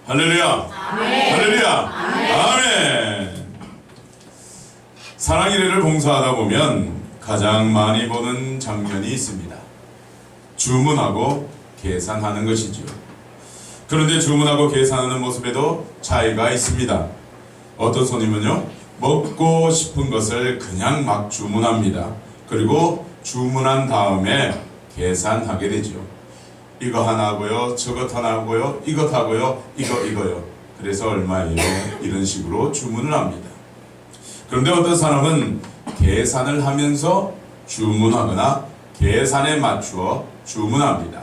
할렐루야. 아멘. 할렐루야. 아멘. 아멘. 사랑일회를 봉사하다 보면 가장 많이 보는 장면이 있습니다. 주문하고 계산하는 것이죠. 그런데 주문하고 계산하는 모습에도 차이가 있습니다. 어떤 손님은요, 먹고 싶은 것을 그냥 막 주문합니다. 그리고 주문한 다음에 계산하게 되죠. 이거 하나 하고요, 저것 하나 하고요, 이것 하고요, 이거요. 그래서 얼마예요? 이런 식으로 주문을 합니다. 그런데 어떤 사람은 계산을 하면서 주문하거나 계산에 맞추어 주문합니다.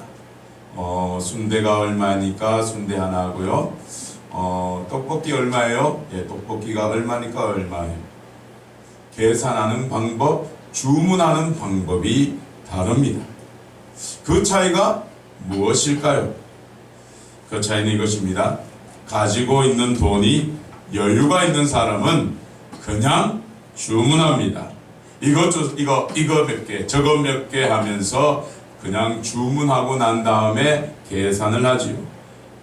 순대가 얼마니까 순대 하나 하고요. 떡볶이 얼마예요? 예, 떡볶이가 얼마니까 얼마예요. 계산하는 방법, 주문하는 방법이 다릅니다. 그 차이가 무엇일까요? 그 차이는 이것입니다. 가지고 있는 돈이 여유가 있는 사람은 그냥 주문합니다. 이거 몇 개, 저거 몇 개 하면서 그냥 주문하고 난 다음에 계산을 하지요.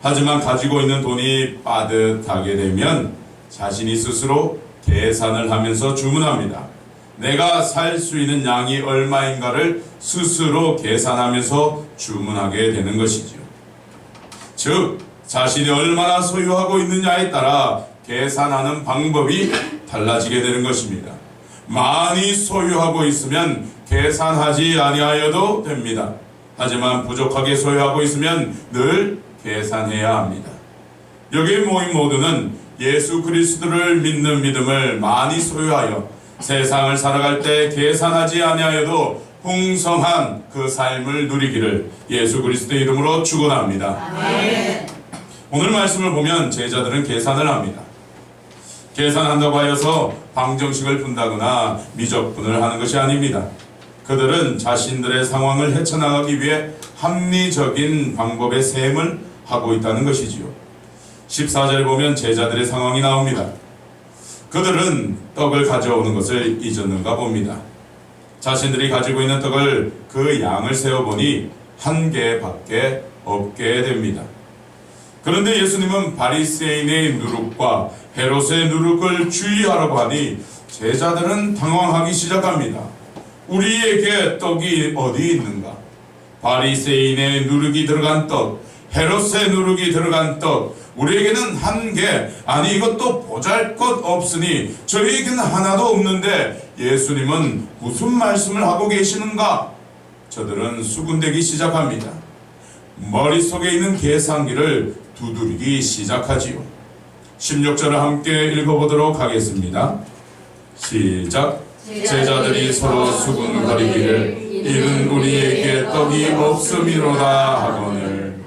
하지만 가지고 있는 돈이 빠듯하게 되면 자신이 스스로 계산을 하면서 주문합니다. 내가 살 수 있는 양이 얼마인가를 스스로 계산하면서 주문하게 되는 것이죠. 즉, 자신이 얼마나 소유하고 있느냐에 따라 계산하는 방법이 달라지게 되는 것입니다. 많이 소유하고 있으면 계산하지 아니하여도 됩니다. 하지만 부족하게 소유하고 있으면 늘 계산해야 합니다. 여기 모인 모두는 예수 그리스도를 믿는 믿음을 많이 소유하여 세상을 살아갈 때 계산하지 아니하여도 풍성한 그 삶을 누리기를 예수 그리스도의 이름으로 축원합니다. 아멘. 오늘 말씀을 보면 제자들은 계산을 합니다. 계산한다고 하여서 방정식을 푼다거나 미적분을 하는 것이 아닙니다. 그들은 자신들의 상황을 헤쳐나가기 위해 합리적인 방법의 셈을 하고 있다는 것이지요. 14절에 보면 제자들의 상황이 나옵니다. 그들은 떡을 가져오는 것을 잊었는가 봅니다. 자신들이 가지고 있는 떡을 그 양을 세어보니 한 개밖에 없게 됩니다. 그런데 예수님은 바리새인의 누룩과 헤롯의 누룩을 주의하라고 하니 제자들은 당황하기 시작합니다. 우리에게 떡이 어디 있는가? 바리새인의 누룩이 들어간 떡, 헤롯의 누룩이 들어간 떡, 우리에게는 한 개, 아니 이것도 보잘것 없으니 저희에게는 하나도 없는데 예수님은 무슨 말씀을 하고 계시는가? 저들은 수군대기 시작합니다. 머릿속에 있는 계산기를 두드리기 시작하지요. 16절을 함께 읽어보도록 하겠습니다. 시작. 제자들이 서로 수군거리기를 이는 우리에게 떡이 없음이로다 하거늘.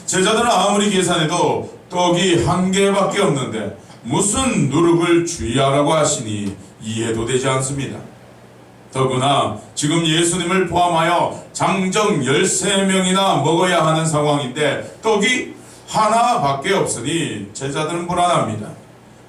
제자들은 아무리 계산해도 떡이 한 개밖에 없는데 무슨 누룩을 주의하라고 하시니 이해도 되지 않습니다. 더구나 지금 예수님을 포함하여 장정 13명이나 먹어야 하는 상황인데 떡이 하나밖에 없으니 제자들은 불안합니다.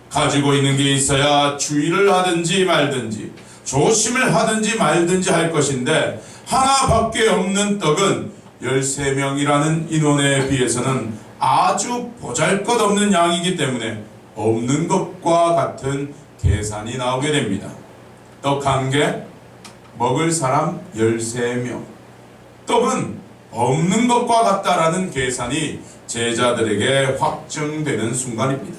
가지고 있는 게 있어야 주의를 하든지 말든지 조심을 하든지 말든지 할 것인데 하나밖에 없는 떡은 13명이라는 인원에 비해서는 아주 보잘것없는 양이기 때문에 없는 것과 같은 계산이 나오게 됩니다. 떡 한 개, 먹을 사람 13명. 떡은 없는 것과 같다라는 계산이 제자들에게 확정되는 순간입니다.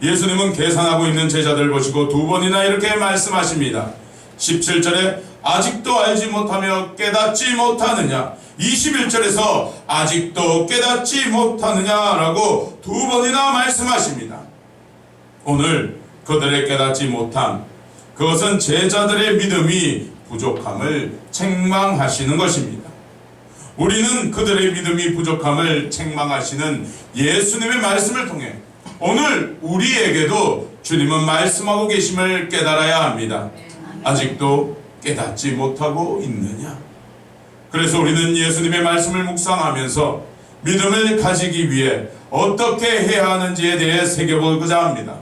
예수님은 계산하고 있는 제자들 보시고 두 번이나 이렇게 말씀하십니다. 17절에 아직도 알지 못하며 깨닫지 못하느냐, 21절에서 아직도 깨닫지 못하느냐라고 두 번이나 말씀하십니다. 오늘 그들의 깨닫지 못함, 그것은 제자들의 믿음이 부족함을 책망하시는 것입니다. 우리는 그들의 믿음이 부족함을 책망하시는 예수님의 말씀을 통해 오늘 우리에게도 주님은 말씀하고 계심을 깨달아야 합니다. 아직도 깨닫지 못하고 있느냐? 그래서 우리는 예수님의 말씀을 묵상하면서 믿음을 가지기 위해 어떻게 해야 하는지에 대해 새겨보고자 합니다.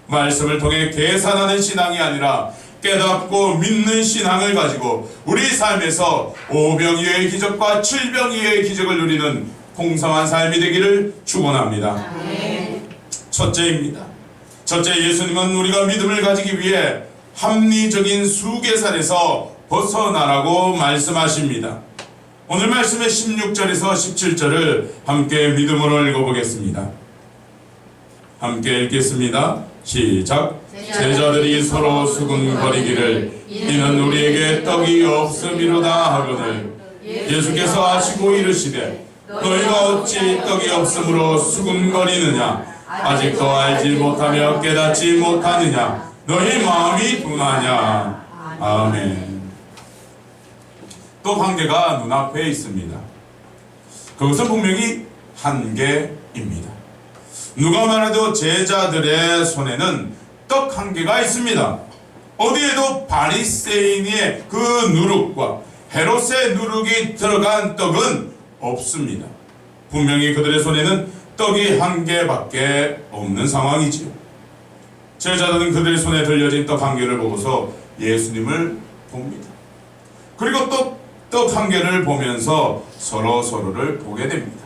말씀을 통해 계산하는 신앙이 아니라 깨닫고 믿는 신앙을 가지고 우리 삶에서 5병 이외의 기적과 7병 이외의 기적을 누리는 풍성한 삶이 되기를 축원합니다. 첫째입니다. 첫째, 예수님은 우리가 믿음을 가지기 위해 합리적인 수계산에서 벗어나라고 말씀하십니다. 오늘 말씀의 16절에서 17절을 함께 믿음으로 읽어보겠습니다. 함께 읽겠습니다. 시작. 제자들이 서로 수군거리기를 이는 우리에게 떡이 없음이로다 하거늘 예수께서 아시고 이르시되 너희가 어찌 떡이 없음으로 수군거리느냐 아직도 알지 못하며 깨닫지 못하느냐 너희 마음이 둔하냐. 아멘. 떡 한 개가 눈앞에 있습니다. 그것은 분명히 한계입니다. 누가 말해도 제자들의 손에는 떡 한 개가 있습니다. 어디에도 바리새인의 그 누룩과 헤롯의 누룩이 들어간 떡은 없습니다. 분명히 그들의 손에는 떡이 한 개밖에 없는 상황이지요. 제자들은 그들의 손에 들려진 떡 한 개를 보고서 예수님을 봅니다. 그리고 또 떡 한 개를 보면서 서로를 보게 됩니다.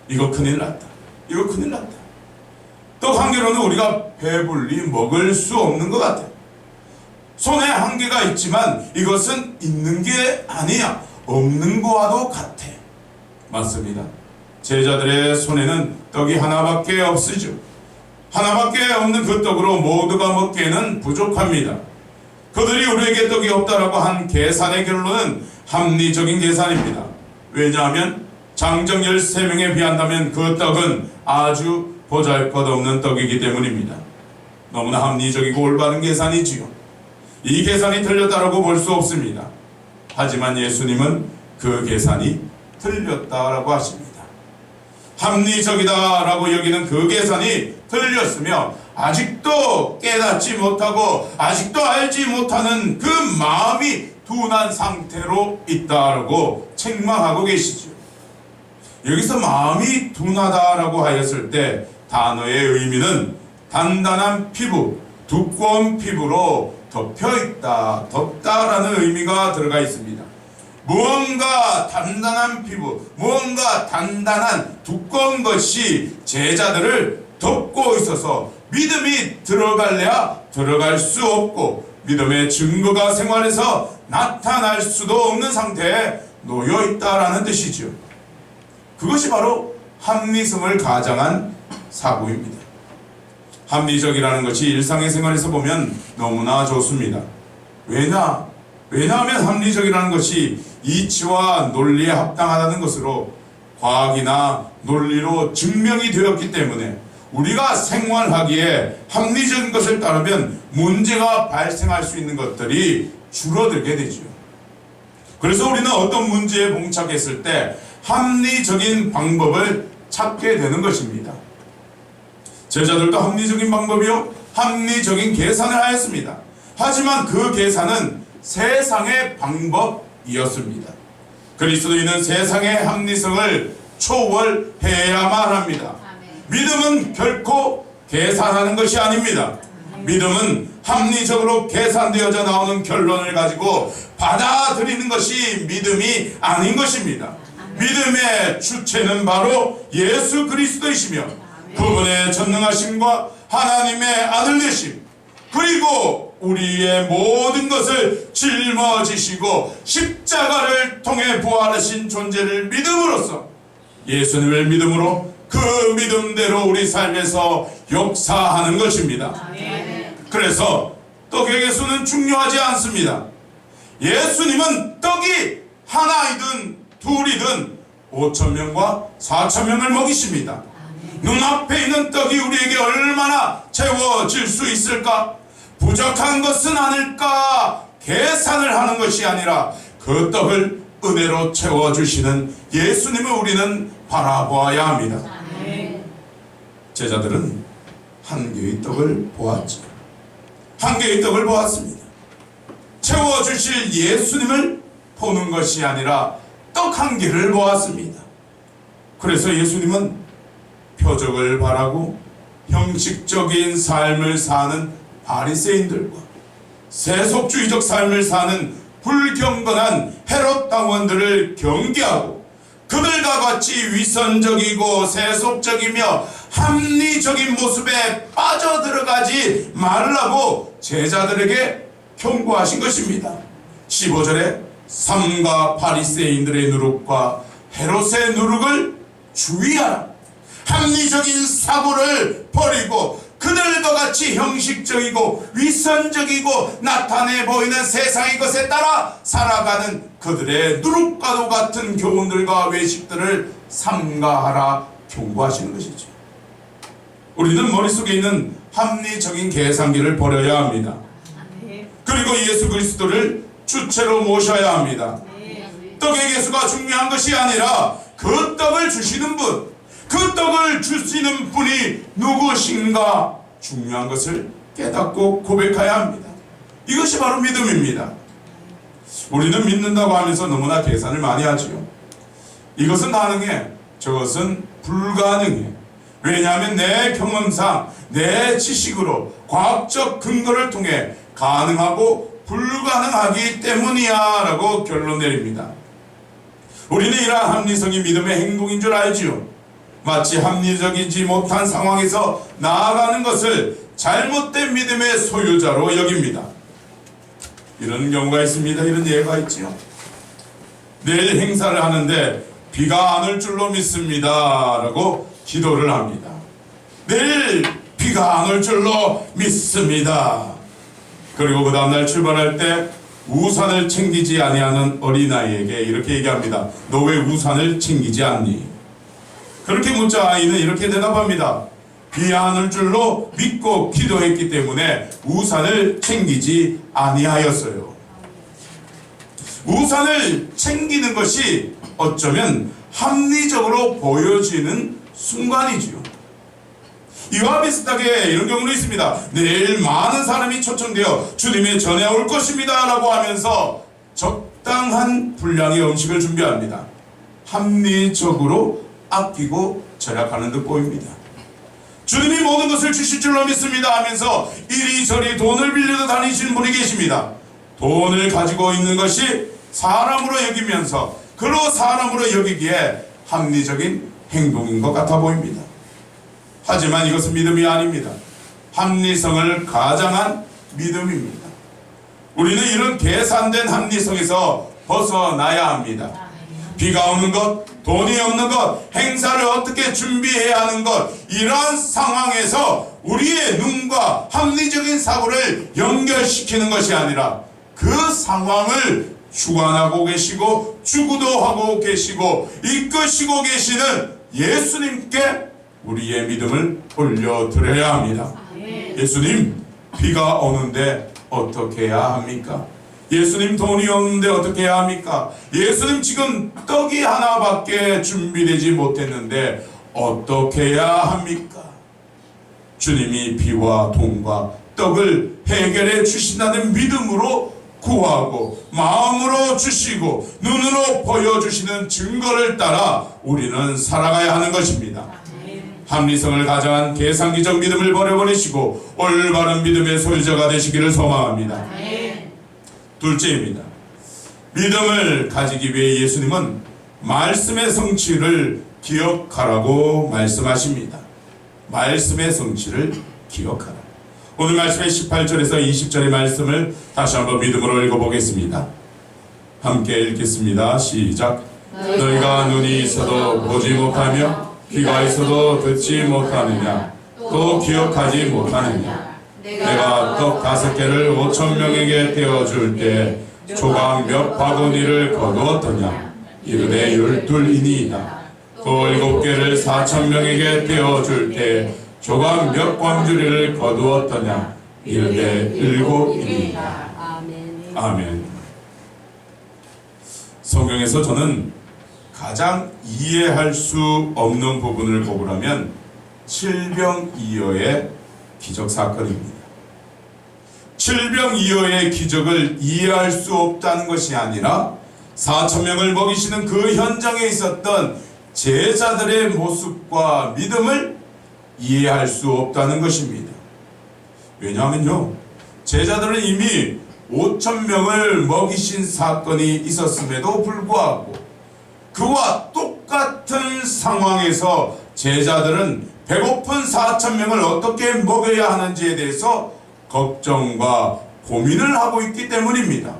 이거 큰일 났다. 이거 큰일 났다. 떡 한 개로는 우리가 배불리 먹을 수 없는 것 같아요. 손에 한 개가 있지만 이것은 있는 게 아니야. 없는 거와도 같아. 맞습니다. 제자들의 손에는 떡이 하나밖에 없으죠. 하나밖에 없는 그 떡으로 모두가 먹기에는 부족합니다. 그들이 우리에게 떡이 없다라고 한 계산의 결론은 합리적인 계산입니다. 왜냐하면 장정 13명에 비한다면 그 떡은 아주 보잘것없는 떡이기 때문입니다. 너무나 합리적이고 올바른 계산이지요. 이 계산이 틀렸다라고 볼 수 없습니다. 하지만 예수님은 그 계산이 틀렸다라고 하십니다. 합리적이다라고 여기는 그 계산이 틀렸으며 아직도 깨닫지 못하고 아직도 알지 못하는 그 마음이 둔한 상태로 있다라고 책망하고 계시죠. 여기서 마음이 둔하다라고 하였을 때 단어의 의미는 단단한 피부, 두꺼운 피부로 덮여있다, 덮다라는 의미가 들어가 있습니다. 무언가 단단한 피부, 무언가 단단한 두꺼운 것이 제자들을 덮고 있어서 믿음이 들어갈래야 들어갈 수 없고 믿음의 증거가 생활에서 나타날 수도 없는 상태에 놓여 있다라는 뜻이죠. 그것이 바로 합리성을 가장한 사고입니다. 합리적이라는 것이 일상의 생활에서 보면 너무나 좋습니다. 왜냐하면 합리적이라는 것이 이치와 논리에 합당하다는 것으로 과학이나 논리로 증명이 되었기 때문에 우리가 생활하기에 합리적인 것을 따르면 문제가 발생할 수 있는 것들이 줄어들게 되죠. 그래서 우리는 어떤 문제에 봉착했을 때 합리적인 방법을 찾게 되는 것입니다. 제자들도 합리적인 방법이요, 합리적인 계산을 하였습니다. 하지만 그 계산은 세상의 방법이었습니다. 그리스도인은 세상의 합리성을 초월해야만 합니다. 믿음은 결코 계산하는 것이 아닙니다. 믿음은 합리적으로 계산되어져 나오는 결론을 가지고 받아들이는 것이 믿음이 아닌 것입니다. 믿음의 주체는 바로 예수 그리스도이시며 그분의 전능하심과 하나님의 아들 되심, 그리고 우리의 모든 것을 짊어지시고 십자가를 통해 부활하신 존재를 믿음으로써 예수님을 믿음으로 그 믿음대로 우리 삶에서 역사하는 것입니다. 그래서 떡의 개수는 중요하지 않습니다. 예수님은 떡이 하나이든 둘이든 5,000명과 4,000명을 먹이십니다. 눈앞에 있는 떡이 우리에게 얼마나 채워질 수 있을까? 부족한 것은 아닐까? 계산을 하는 것이 아니라 그 떡을 은혜로 채워주시는 예수님을 우리는 바라보아야 합니다. 제자들은 한 개의 떡을 보았죠. 한 개의 떡을 보았습니다. 채워주실 예수님을 보는 것이 아니라 떡 한 개를 보았습니다. 그래서 예수님은 표적을 바라고 형식적인 삶을 사는 바리새인들과 세속주의적 삶을 사는 불경건한 헤롯 당원들을 경계하고 그들과 같이 위선적이고 세속적이며 합리적인 모습에 빠져들어가지 말라고 제자들에게 경고하신 것입니다. 15절에 삼가 바리새인들의 누룩과 헤롯의 누룩을 주의하라. 합리적인 사고를 버리고 그들과 같이 형식적이고 위선적이고 나타내 보이는 세상의 것에 따라 살아가는 그들의 누룩과도 같은 교훈들과 외식들을 삼가하라 경고하시는 것이죠. 우리는 머릿속에 있는 합리적인 계산기를 버려야 합니다. 그리고 예수 그리스도를 주체로 모셔야 합니다. 떡의 개수가 중요한 것이 아니라 그 떡을 주시는 분, 그 떡을 주시는 분이 누구신가 중요한 것을 깨닫고 고백해야 합니다. 이것이 바로 믿음입니다. 우리는 믿는다고 하면서 너무나 계산을 많이 하지요. 이것은 가능해, 저것은 불가능해. 왜냐하면 내 경험상, 내 지식으로, 과학적 근거를 통해 가능하고 불가능하기 때문이야 라고 결론 내립니다. 우리는 이러한 합리성이 믿음의 행동인 줄 알지요. 마치 합리적이지 못한 상황에서 나아가는 것을 잘못된 믿음의 소유자로 여깁니다. 이런 경우가 있습니다. 이런 예가 있지요. 내일 행사를 하는데 비가 안 올 줄로 믿습니다 라고 기도를 합니다. 내일 비가 안 올 줄로 믿습니다. 그리고 그 다음날 출발할 때 우산을 챙기지 아니하는 어린아이에게 이렇게 얘기합니다. 너 왜 우산을 챙기지 않니? 그렇게 묻자 아이는 이렇게 대답합니다. 비 안 올 줄로 믿고 기도했기 때문에 우산을 챙기지 아니하였어요. 우산을 챙기는 것이 어쩌면 합리적으로 보여지는 순간이지요. 이와 비슷하게 이런 경우도 있습니다. 내일 많은 사람이 초청되어 주님의 전에 올 것입니다 라고 하면서 적당한 분량의 음식을 준비합니다. 합리적으로 아끼고 절약하는 듯 보입니다. 주님이 모든 것을 주실 줄로 믿습니다 하면서 이리저리 돈을 빌려 다니시는 분이 계십니다. 돈을 가지고 있는 것이 사람으로 여기면서 그로 사람으로 여기기에 합리적인 행동인 것 같아 보입니다. 하지만 이것은 믿음이 아닙니다. 합리성을 가장한 믿음입니다. 우리는 이런 계산된 합리성에서 벗어나야 합니다. 비가 오는 것, 돈이 없는 것, 행사를 어떻게 준비해야 하는 것, 이런 상황에서 우리의 눈과 합리적인 사고를 연결시키는 것이 아니라 그 상황을 주관하고 계시고 주구도하고 계시고 이끄시고 계시는 예수님께 우리의 믿음을 올려드려야 합니다. 예수님, 비가 오는데 어떻게 해야 합니까? 예수님, 돈이 없는데 어떻게 해야 합니까? 예수님, 지금 떡이 하나밖에 준비되지 못했는데 어떻게 해야 합니까? 주님이 비와 돈과 떡을 해결해 주신다는 믿음으로 구하고 마음으로 주시고 눈으로 보여주시는 증거를 따라 우리는 살아가야 하는 것입니다. 합리성을 가장한 계산기적 믿음을 버려버리시고 올바른 믿음의 소유자가 되시기를 소망합니다. 둘째입니다. 믿음을 가지기 위해 예수님은 말씀의 성취를 기억하라고 말씀하십니다. 말씀의 성취를 기억하라. 오늘 말씀의 18절에서 20절의 말씀을 다시 한번 믿음으로 읽어보겠습니다. 함께 읽겠습니다. 시작. 너희가 눈이 있어도 보지 못하며 귀가 있어도 듣지 못하느냐, 또 기억하지 못하느냐. 내가 떡 5개를 5,000명에게 떼어줄 때 조각 몇 바구니를 거두었더냐? 이르되 12이니이다. 또 7개를 4,000명에게 떼어줄 때 조각 몇 광주리를 거두었더냐? 이르되 7이니이다. 아멘. 성경에서 저는 가장 이해할 수 없는 부분을 보고라면 칠병이어의 기적 사건입니다. 칠병이어의 기적을 이해할 수 없다는 것이 아니라 4,000명을 먹이시는 그 현장에 있었던 제자들의 모습과 믿음을 이해할 수 없다는 것입니다. 왜냐하면요, 제자들은 이미 5,000명을 먹이신 사건이 있었음에도 불구하고 그와 똑같은 똑같은 상황에서 제자들은 배고픈 4,000명을 어떻게 먹여야 하는지에 대해서 걱정과 고민을 하고 있기 때문입니다.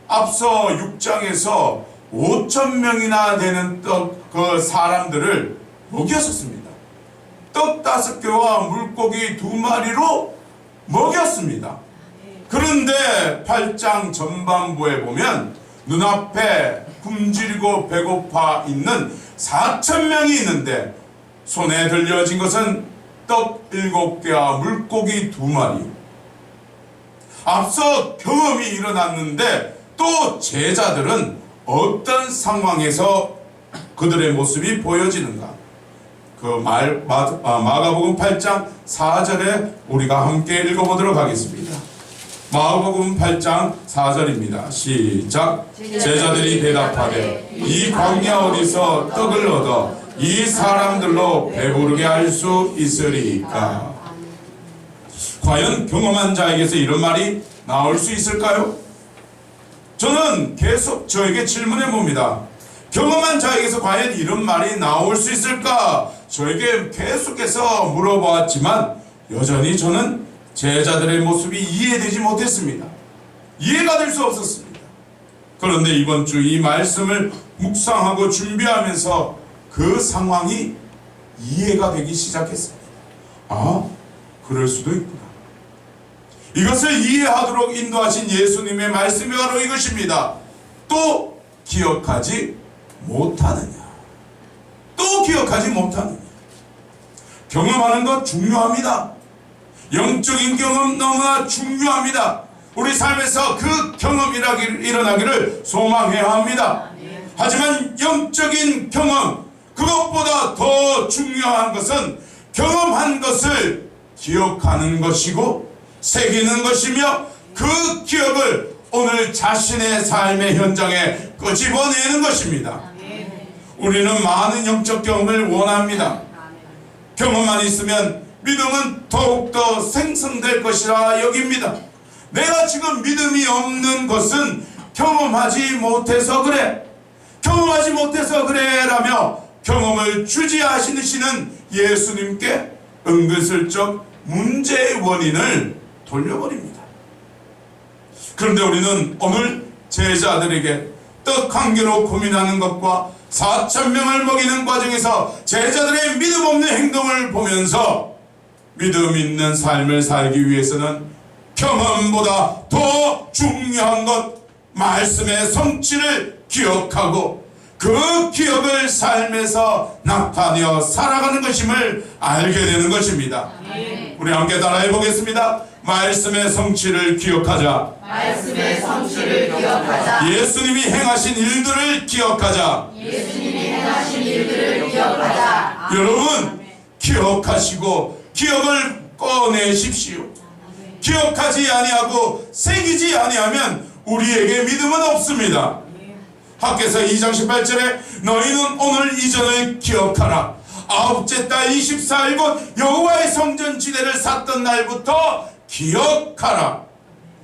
앞서 6장에서 5,000명이나 되는 그 사람들을 먹였었습니다. 떡 5개와 물고기 2마리로 먹였습니다. 그런데 8장 전반부에 보면 눈앞에 굶주리고 배고파 있는 4,000명이 있는데 손에 들려진 것은 떡 7개와 물고기 2마리. 앞서 경험이 일어났는데 또 제자들은 어떤 상황에서 그들의 모습이 보여지는가? 마가복음 8장 4절에 우리가 함께 읽어보도록 하겠습니다. 마가복음 8장 4절입니다. 시작. 제자들이 대답하되 이 광야 어디서 떡을 얻어 이 사람들로 배부르게 할 수 있으리까? 과연 경험한 자에게서 이런 말이 나올 수 있을까요? 저는 계속 저에게 질문해 봅니다. 경험한 자에게서 과연 이런 말이 나올 수 있을까? 저에게 계속해서 물어보았지만 여전히 저는 제자들의 모습이 이해되지 못했습니다. 이해가 될 수 없었습니다. 그런데 이번 주 이 말씀을 묵상하고 준비하면서 그 상황이 이해가 되기 시작했습니다. 아, 그럴 수도 있구나. 이것을 이해하도록 인도하신 예수님의 말씀이 바로 이것입니다. 또 기억하지 못하느냐? 또 기억하지 못하느냐? 경험하는 것 중요합니다. 영적인 경험 너무나 중요합니다. 우리 삶에서 그 경험이 일어나기를 소망해야 합니다. 하지만 영적인 경험, 그것보다 더 중요한 것은 경험한 것을 기억하는 것이고 새기는 것이며 그 기억을 오늘 자신의 삶의 현장에 끄집어내는 것입니다. 우리는 많은 영적 경험을 원합니다. 경험만 있으면 믿음은 더욱더 생성될 것이라 여깁니다. 내가 지금 믿음이 없는 것은 경험하지 못해서 그래, 경험하지 못해서 그래 라며 경험을 주지 않으시는 예수님께 은근슬쩍 문제의 원인을 돌려버립니다. 그런데 우리는 오늘 제자들에게 떡 한 개로 고민하는 것과 4,000명을 먹이는 과정에서 제자들의 믿음 없는 행동을 보면서 믿음 있는 삶을 살기 위해서는 경험보다 더 중요한 것, 말씀의 성취를 기억하고 그 기억을 삶에서 나타내어 살아가는 것임을 알게 되는 것입니다. 우리 함께 따라해 보겠습니다. 말씀의 성취를 기억하자. 말씀의 성취를 기억하자. 예수님이 행하신 일들을 기억하자. 예수님이 행하신 일들을 기억하자. 여러분, 기억하시고 기억을 꺼내십시오. 기억하지 아니하고 새기지 아니하면 우리에게 믿음은 없습니다. 밖에서 2장 18절에 너희는 오늘 이전을 기억하라. 아홉째 달 24일 곧 여호와의 성전 지대를 샀던 날부터 기억하라.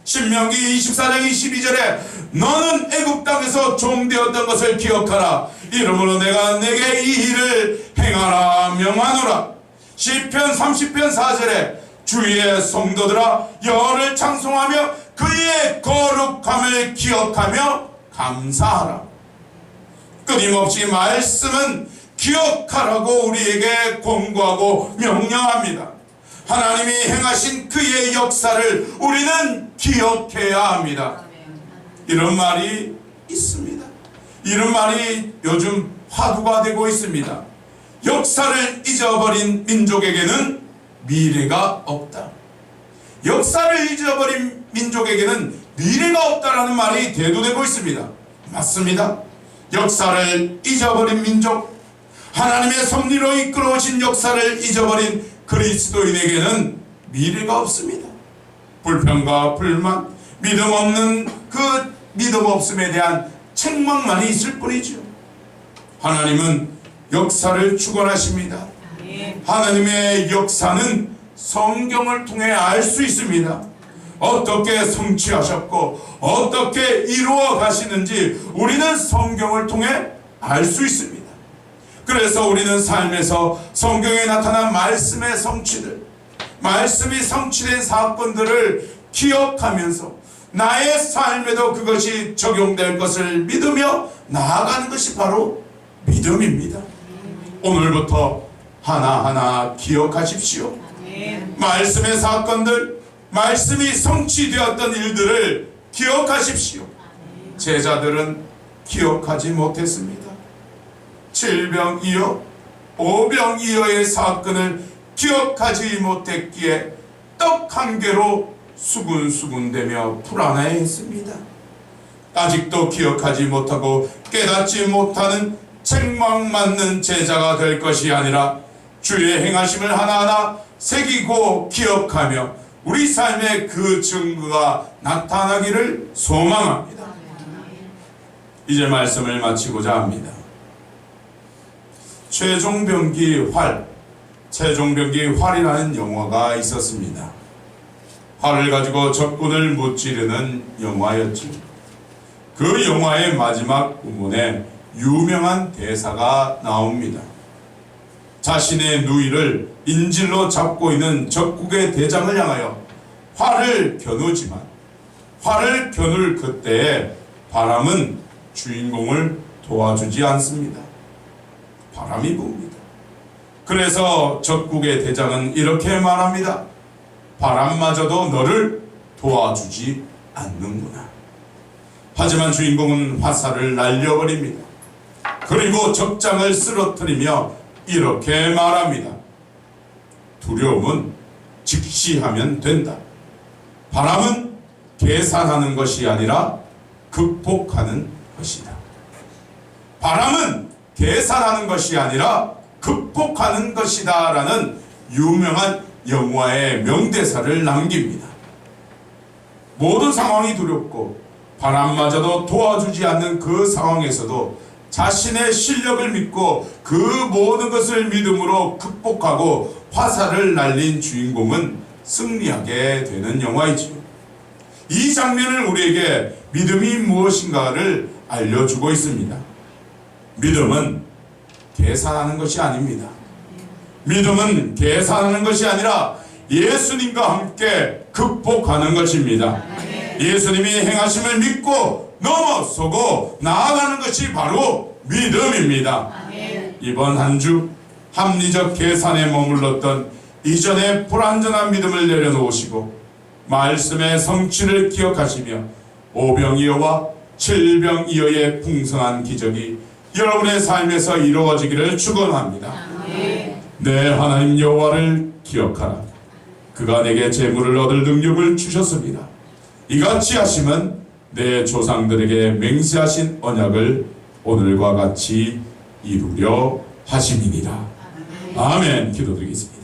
신명기 24장 22절에 너는 애굽 땅에서 종되었던 것을 기억하라. 이러므로 내가 내게 이 일을 행하라 명하노라. 시편 30편 4절에 주의 성도들아 여호와를 찬송하며 그의 거룩함을 기억하며 감사하라. 끊임없이 말씀은 기억하라고 우리에게 권고하고 명령합니다. 하나님이 행하신 그의 역사를 우리는 기억해야 합니다. 이런 말이 있습니다. 이런 말이 요즘 화두가 되고 있습니다. 역사를 잊어버린 민족에게는 미래가 없다. 역사를 잊어버린 민족에게는 미래가 없다라는 말이 대두되고 있습니다. 맞습니다. 역사를 잊어버린 민족, 하나님의 섭리로 이끌어오신 역사를 잊어버린 그리스도인에게는 미래가 없습니다. 불평과 불만, 믿음 없는 그 믿음 없음에 대한 책망만이 있을 뿐이죠. 하나님은 역사를 주관하십니다. 하나님의 역사는 성경을 통해 알 수 있습니다. 어떻게 성취하셨고 어떻게 이루어 가시는지 우리는 성경을 통해 알 수 있습니다. 그래서 우리는 삶에서 성경에 나타난 말씀의 성취들, 말씀이 성취된 사건들을 기억하면서 나의 삶에도 그것이 적용될 것을 믿으며 나아가는 것이 바로 믿음입니다. 오늘부터 하나하나 기억하십시오. 말씀의 사건들, 말씀이 성취되었던 일들을 기억하십시오. 제자들은 기억하지 못했습니다. 7병이어 5병이어의 사건을 기억하지 못했기에 떡 한 개로 수군수군대며 불안해했습니다. 아직도 기억하지 못하고 깨닫지 못하는 책망 맞는 제자가 될 것이 아니라 주의 행하심을 하나하나 새기고 기억하며 우리 삶에 그 증거가 나타나기를 소망합니다. 이제 말씀을 마치고자 합니다. 최종병기 활이라는 영화가 있었습니다. 활을 가지고 적군을 무찌르는 영화였죠. 그 영화의 마지막 부분에 유명한 대사가 나옵니다. 자신의 누이를 인질로 잡고 있는 적국의 대장을 향하여 활을 겨누지만 활을 겨눌 그때에 바람은 주인공을 도와주지 않습니다. 바람이 붑니다. 그래서 적국의 대장은 이렇게 말합니다. 바람마저도 너를 도와주지 않는구나. 하지만 주인공은 화살을 날려버립니다. 그리고 적장을 쓰러뜨리며 이렇게 말합니다. 두려움은 직시하면 된다. 바람은 계산하는 것이 아니라 극복하는 것이다. 바람은 계산하는 것이 아니라 극복하는 것이다 라는 유명한 영화의 명대사를 남깁니다. 모든 상황이 두렵고 바람마저도 도와주지 않는 그 상황에서도 자신의 실력을 믿고 그 모든 것을 믿음으로 극복하고 화살을 날린 주인공은 승리하게 되는 영화이지요. 이 장면을 우리에게 믿음이 무엇인가를 알려주고 있습니다. 믿음은 계산하는 것이 아닙니다. 믿음은 계산하는 것이 아니라 예수님과 함께 극복하는 것입니다. 예수님이 행하심을 믿고 넘어서고 나아가는 것이 바로 믿음입니다. 이번 한 주 합리적 계산에 머물렀던 이전의 불완전한 믿음을 내려놓으시고 말씀의 성취를 기억하시며 5병이어와 7병이어의 풍성한 기적이 여러분의 삶에서 이루어지기를 축원합니다. 내 하나님 여호와를 기억하라. 그가 내게 재물을 얻을 능력을 주셨습니다. 이같이 하심은 내 조상들에게 맹세하신 언약을 오늘과 같이 이루려 하심이니라. 아멘. 기도드리겠습니다.